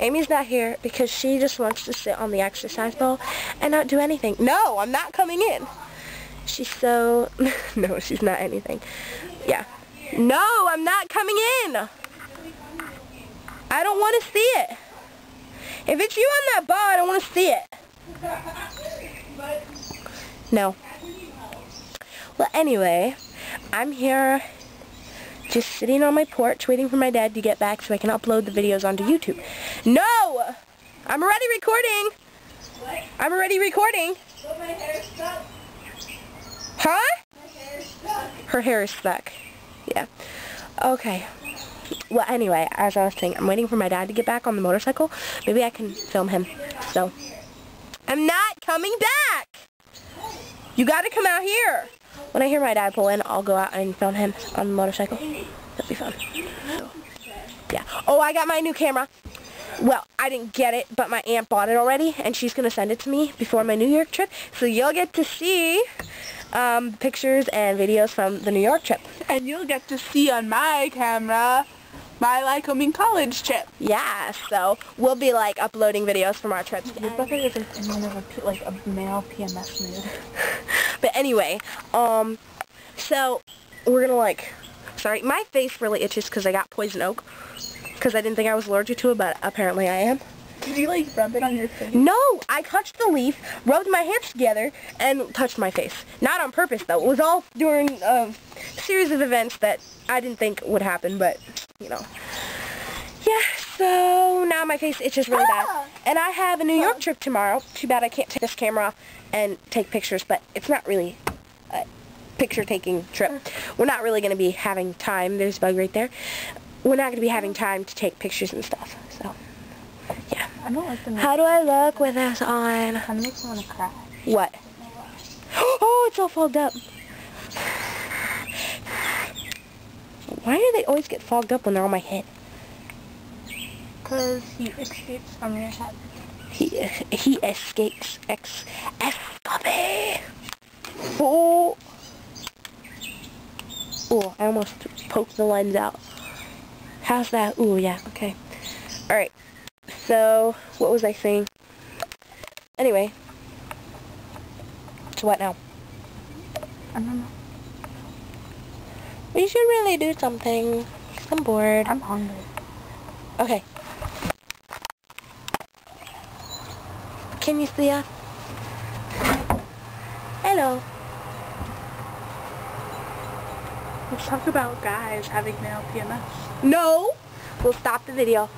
Amy's not here because she just wants to sit on the exercise ball and not do anything. No, I'm not coming in. She's so... No, she's not anything. Yeah. No, I'm not coming in. I don't want to see it. If it's you on that ball, I don't want to see it. No. Well, anyway, I'm here just sitting on my porch waiting for my dad to get back so I can upload the videos onto YouTube. No! I'm already recording. What? I'm already recording. But my hair is stuck. Huh? My hair is stuck. Her hair is stuck. Yeah. Okay. Well, anyway, as I was saying, I'm waiting for my dad to get back on the motorcycle. Maybe I can film him. So, I'm not coming back! You gotta come out here! When I hear my dad pull in, I'll go out and film him on the motorcycle. That'll be fun. So, yeah. Oh, I got my new camera. Well, I didn't get it, but my aunt bought it already, and she's gonna send it to me before my New York trip. So you'll get to see pictures and videos from the New York trip. And you'll get to see on my camera my Lycoming college trip. Yeah, so we'll be like uploading videos from our trips. Your brother is like a male PMS mood. But anyway, so we're gonna like, sorry, my face really itches because I got poison oak. Because I didn't think I was allergic to it, but apparently I am. Did you like rub it on your face? No, I touched the leaf, rubbed my hands together, and touched my face. Not on purpose, though. It was all during a series of events that I didn't think would happen, but, you know. Yeah, so now my face itches really bad. And I have a New York trip tomorrow. Too bad I can't take this camera off and take pictures, but it's not really a picture-taking trip. We're not really going to be having time. There's a bug right there. We're not going to be having time to take pictures and stuff, so, yeah. I don't like the How do I look with this on? Kind of makes me want to cry. What? Oh, it's all fogged up. Why do they always get fogged up when they're on my head? Because he escapes from your head. He escapes. Escape. Oh. Oh, I almost poked the lens out. How's that? Ooh, yeah, okay. Alright, so, what was I saying? Anyway. So what now? I don't know. We should really do something. I'm bored. I'm hungry. Okay. Can you see us? Hello. Let's talk about guys having male PMS. No! We'll stop the video.